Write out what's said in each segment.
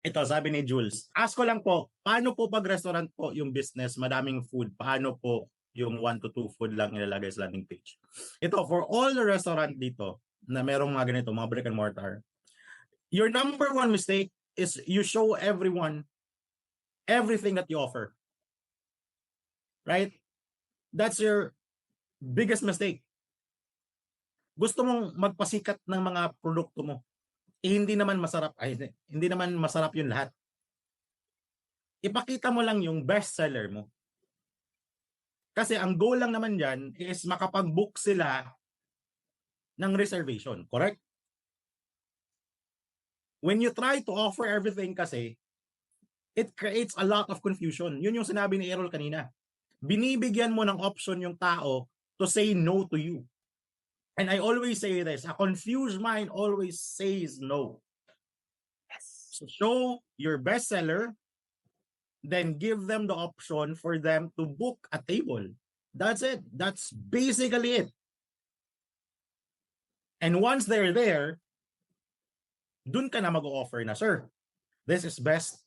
Ito, sabi ni Jules, ask ko lang po, paano po pag restaurant po yung business, madaming food, paano po yung 1 to 2 food lang ilalagay sa landing page? Ito, for all the restaurant dito, na merong mga ganito, mga brick and mortar, your number one mistake is you show everyone everything that you offer. Right? That's your biggest mistake. Gusto mong magpasikat ng mga produkto mo. Hindi naman masarap, hindi naman masarap yung lahat. Ipakita mo lang yung best seller mo. Kasi ang goal lang naman dyan is makapag-book sila ng reservation. Correct? When you try to offer everything kasi, it creates a lot of confusion. Yun yung sinabi ni Errol kanina. Binibigyan mo ng option yung tao to say no to you. And I always say this, a confused mind always says no. So show your best seller, then give them the option for them to book a table. That's it. That's basically it. And once they're there, dun ka na mag-offer na, sir, this is best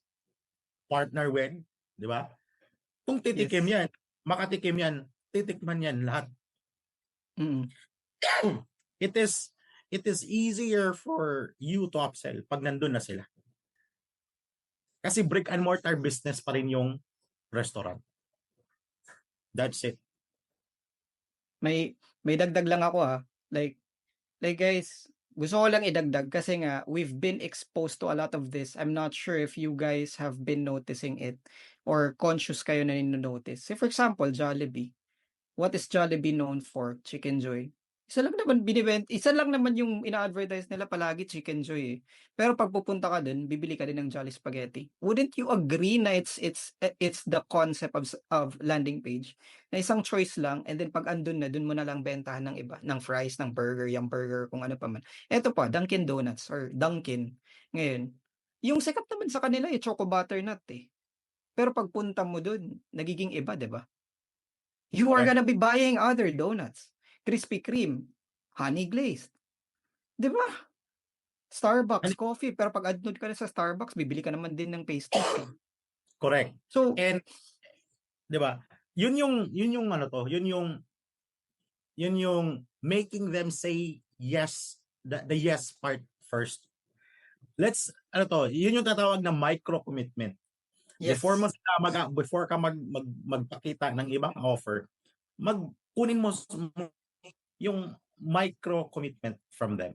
partner with, di ba? Kung titikim yan, makatikim yan, titikman yan lahat. It is easier for you to upsell pag nandun na sila. Kasi brick and mortar business pa rin yung restaurant. That's it. May dagdag lang ako Like guys, gusto ko lang idagdag kasi nga we've been exposed to a lot of this. I'm not sure if you guys have been noticing it or conscious kayo na nino-notice. Say for example, Jollibee. What is Jollibee known for? Chicken Joy. Isa lang naman yung ina-advertise nila palagi, Chicken Joy eh. Pero pag pupunta ka dun, bibili ka din ng Jolly Spaghetti. Wouldn't you agree na it's the concept of landing page? Na isang choice lang, and then pag andun na, dun mo na lang bentahan ng iba, ng fries, ng burger, yung burger, kung ano pa man. Eto pa, Dunkin Donuts or Dunkin. Ngayon, yung sikat naman sa kanila Choco Butternut eh. Pero pag punta mo dun, nagiging iba, di ba? You are gonna be buying other donuts. Krispy Kreme, honey glazed. 'Di ba? Starbucks coffee, pero pag andun ka na sa Starbucks, bibili ka naman din ng pastries. Correct. So, and 'di ba? Yun yung ano to, yun yung making them say yes, the yes part first. Yun yung tatawag na micro commitment. yes. Before ka magpakita ng ibang offer, kunin mo yung micro commitment from them.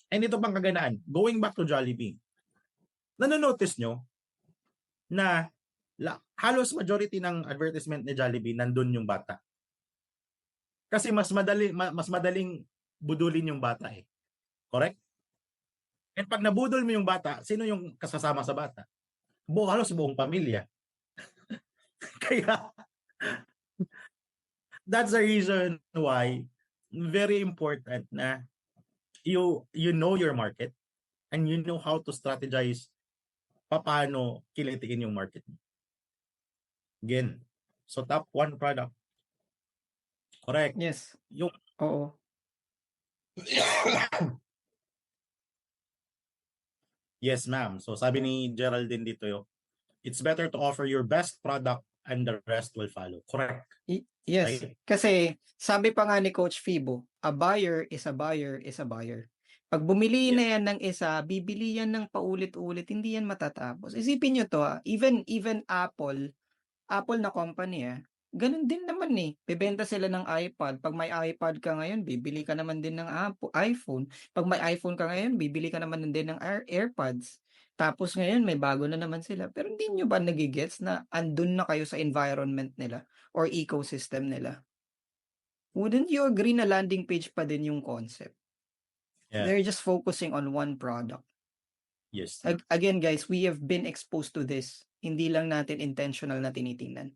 And ito pang kaganaan, going back to Jollibee, nanonotice nyo na halos majority ng advertisement ni Jollibee nandun yung bata. Kasi mas madaling budulin yung bata eh. Correct? And pag nabudol mo yung bata, sino yung kasasama sa bata? Halos buong pamilya. Kaya that's the reason why very important na you know your market and you know how to strategize paano kilitiin yung market. Again, so top 1 product. Correct. Yes. Oo. Yes, ma'am. So sabi ni Geraldine dito, it's better to offer your best product and the rest will follow. Correct. Yes. Right? Kasi sabi pa nga ni Coach Fibo, a buyer is a buyer is a buyer. Pag bumili na yan ng isa, bibili yan ng paulit-ulit, hindi yan matatapos. Isipin nyo to even Apple na company ganun din naman eh. Bebenta sila ng iPad. Pag may iPad ka ngayon, bibili ka naman din ng iPhone. Pag may iPhone ka ngayon, bibili ka naman din ng AirPods. Tapos ngayon, may bago na naman sila. Pero hindi nyo ba nagigets na andun na kayo sa environment nila or ecosystem nila? Wouldn't you agree na landing page pa din yung concept? Yeah. They're just focusing on one product. Yes. Again guys, we have been exposed to this. Hindi lang natin intentional na tinitingnan.